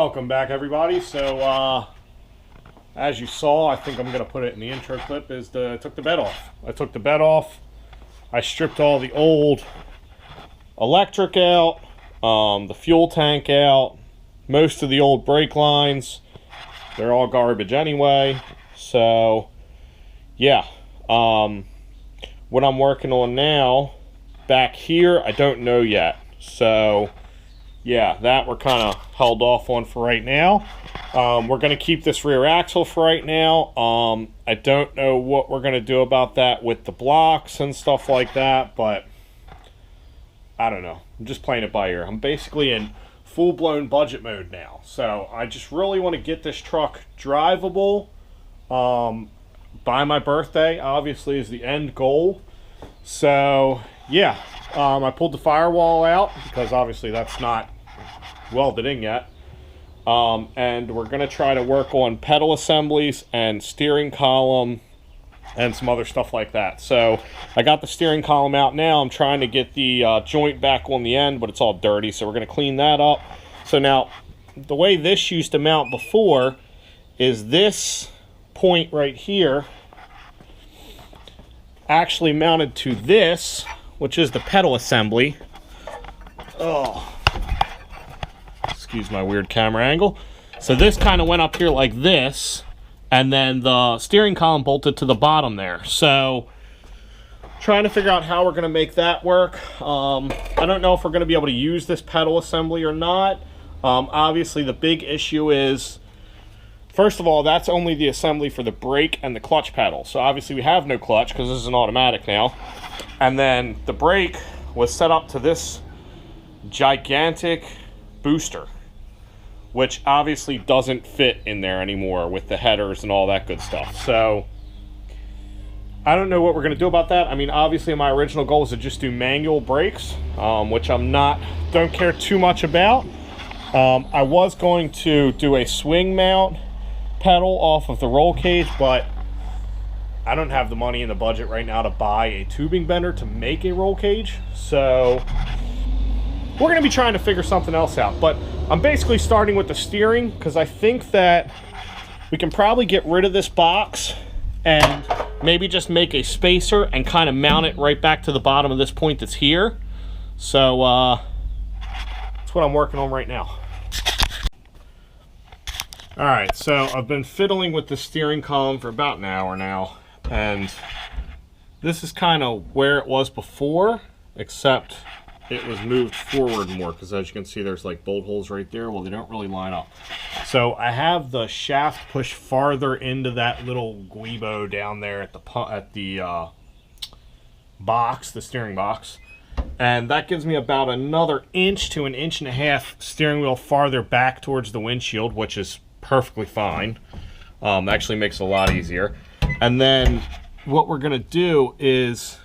Welcome back, everybody. So, as you saw, I think I'm going to put it in the intro clip, I took the bed off. I stripped all the old electric out, the fuel tank out, most of the old brake lines. They're all garbage anyway. So, yeah. What I'm working on now, back here, I don't know yet. So, yeah, that we're kind of held off on for right now. We're going to keep this rear axle for right now. I don't know what we're going to do about that with the blocks and stuff like that, but I don't know. I'm just playing it by ear. I'm basically in full-blown budget mode now. So I just really want to get this truck drivable by my birthday, obviously, is the end goal. So, yeah. I pulled the firewall out because obviously that's not welded in yet. And we're going to try to work on pedal assemblies and steering column and some other stuff like that. So I got the steering column out now. I'm trying to get the joint back on the end, but it's all dirty, so we're going to clean that up. So now, the way this used to mount before is this point right here actually mounted to this, which is the pedal assembly. Oh, excuse my weird camera angle. So this kind of went up here like this, and then the steering column bolted to the bottom there. So trying to figure out how we're going to make that work. I don't know if we're going to be able to use this pedal assembly or not. Obviously the big issue is, first of all, that's only the assembly for the brake and the clutch pedal. So obviously we have no clutch because this is an automatic now. And then the brake was set up to this gigantic booster, which obviously doesn't fit in there anymore with the headers and all that good stuff. So I don't know what we're going to do about that. I mean, obviously my original goal is to just do manual brakes, which don't care too much about. I was going to do a swing mount pedal off of the roll cage, but I don't have the money in the budget right now to buy a tubing bender to make a roll cage. So we're going to be trying to figure something else out. But I'm basically starting with the steering because I think that we can probably get rid of this box and maybe just make a spacer and kind of mount it right back to the bottom of this point that's here. So that's what I'm working on right now. Alright, so I've been fiddling with the steering column for about an hour now, and this is kind of where it was before, except it was moved forward more, because as you can see there's like bolt holes right there. Well, they don't really line up. So I have the shaft pushed farther into that little guibo down there at the box, the steering box. And that gives me about another inch to an inch and a half steering wheel farther back towards the windshield, which is perfectly fine. Actually makes it a lot easier. And then what we're gonna do is,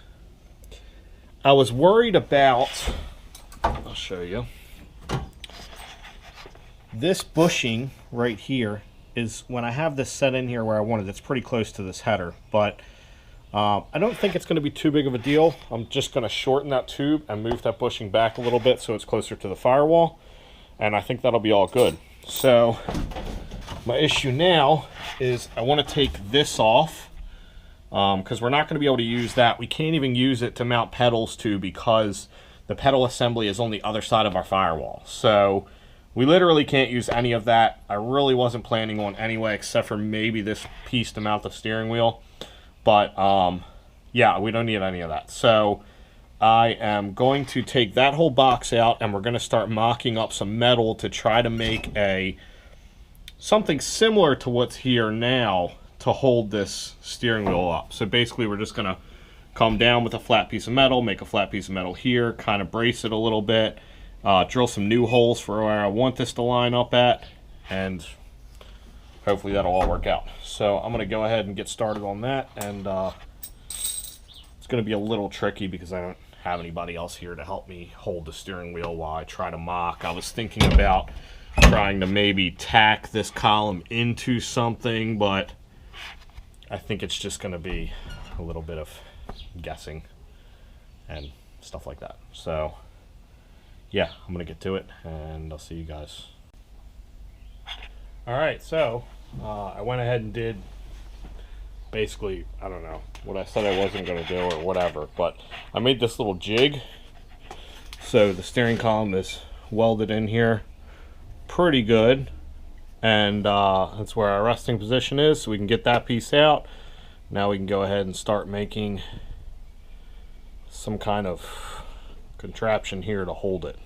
I was worried about, I'll show you, this bushing right here is when I have this set in here where I want it, it's pretty close to this header, but I don't think it's going to be too big of a deal. I'm just going to shorten that tube and move that bushing back a little bit so it's closer to the firewall, and I think that'll be all good. So my issue now is I want to take this off because we're not going to be able to use that. We can't even use it to mount pedals to because the pedal assembly is on the other side of our firewall. So we literally can't use any of that. I really wasn't planning on anyway, except for maybe this piece to mount the steering wheel. But, yeah, we don't need any of that. So I am going to take that whole box out, and we're going to start mocking up some metal to try to make something similar to what's here now to hold this steering wheel up. So basically we're just going to come down with a flat piece of metal, make a flat piece of metal here, kind of brace it a little bit, drill some new holes for where I want this to line up at, and hopefully that'll all work out. So I'm going to go ahead and get started on that, and it's going to be a little tricky because I don't have anybody else here to help me hold the steering wheel while I try to mock. I was thinking about trying to maybe tack this column into something, but I think it's just going to be a little bit of guessing and stuff like that. So yeah, I'm going to get to it, and I'll see you guys. Alright, so I went ahead and did basically, I don't know, what I said I wasn't going to do or whatever, but I made this little jig. So the steering column is welded in here pretty good, and that's where our resting position is, so we can get that piece out. Now we can go ahead and start making some kind of contraption here to hold it.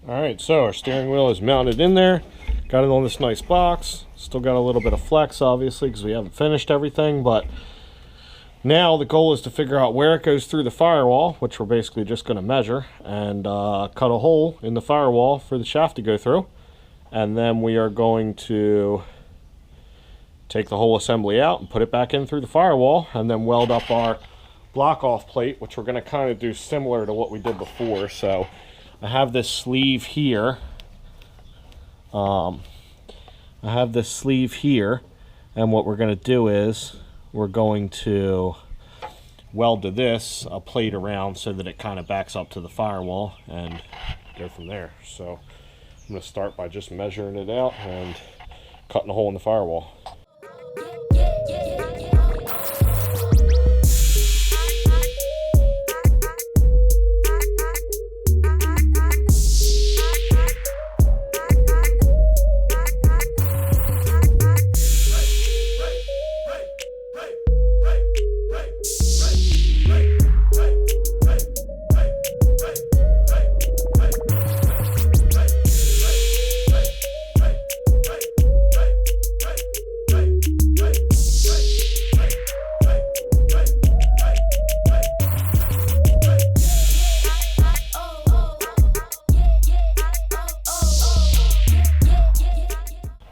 Alright, so our steering wheel is mounted in there. Got it on this nice box. Still got a little bit of flex, obviously, because we haven't finished everything, but now the goal is to figure out where it goes through the firewall, which we're basically just going to measure, and cut a hole in the firewall for the shaft to go through. And then we are going to take the whole assembly out and put it back in through the firewall, and then weld up our block off plate, which we're going to kind of do similar to what we did before. So I have this sleeve here. And what we're going to do is we're going to weld to this a plate around so that it kind of backs up to the firewall and go from there. So I'm going to start by just measuring it out and cutting a hole in the firewall.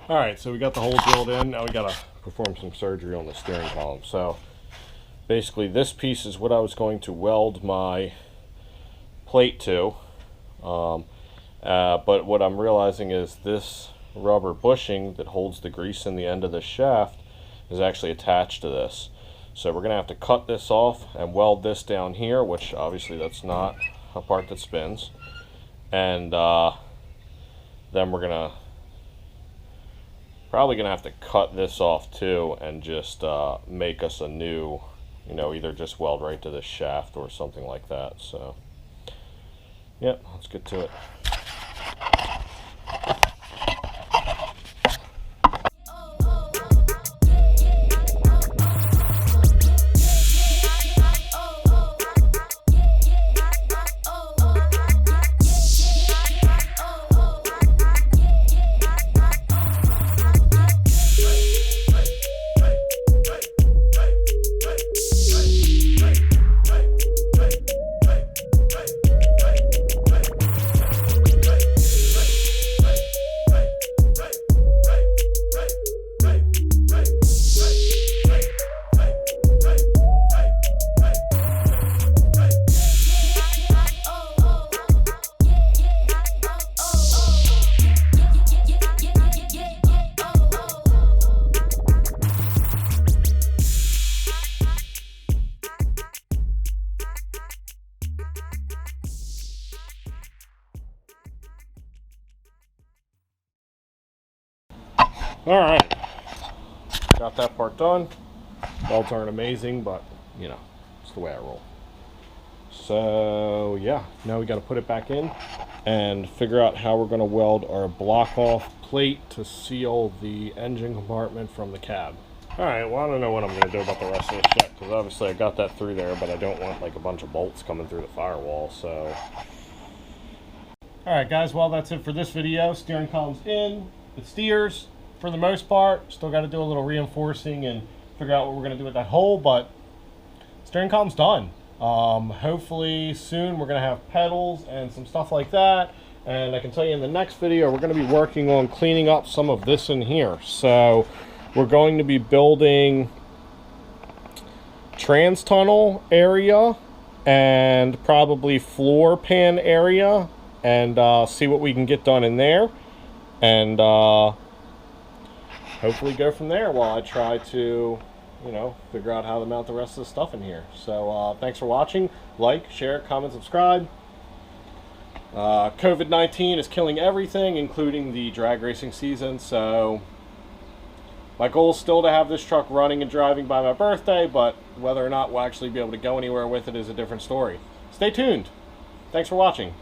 Alright, so we got the hole drilled in. Now we got to perform some surgery on the steering column. So basically this piece is what I was going to weld my plate to. But what I'm realizing is this rubber bushing that holds the grease in the end of the shaft is actually attached to this. So we're going to have to cut this off and weld this down here, which obviously that's not a part that spins. And then we're probably going to have to cut this off too and just make us a new, either just weld right to this shaft or something like that. So, yep, let's get to it. Alright, got that part done. Welds aren't amazing, but it's the way I roll. So yeah, now we got to put it back in and figure out how we're going to weld our block off plate to seal the engine compartment from the cab. Alright, well I don't know what I'm going to do about the rest of this yet, because obviously I got that through there, but I don't want like a bunch of bolts coming through the firewall, so. Alright guys, well that's it for this video. Steering column's in, it steers. For the most part, still got to do a little reinforcing and figure out what we're going to do with that hole, but steering column's done. Hopefully soon we're going to have pedals and some stuff like that, and I can tell you in the next video we're going to be working on cleaning up some of this in here. So we're going to be building trans tunnel area and probably floor pan area, and see what we can get done in there, and hopefully go from there while I try to, figure out how to mount the rest of the stuff in here. So thanks for watching. Like, share, comment, subscribe. COVID-19 is killing everything, including the drag racing season. So my goal is still to have this truck running and driving by my birthday, but whether or not we'll actually be able to go anywhere with it is a different story. Stay tuned. Thanks for watching.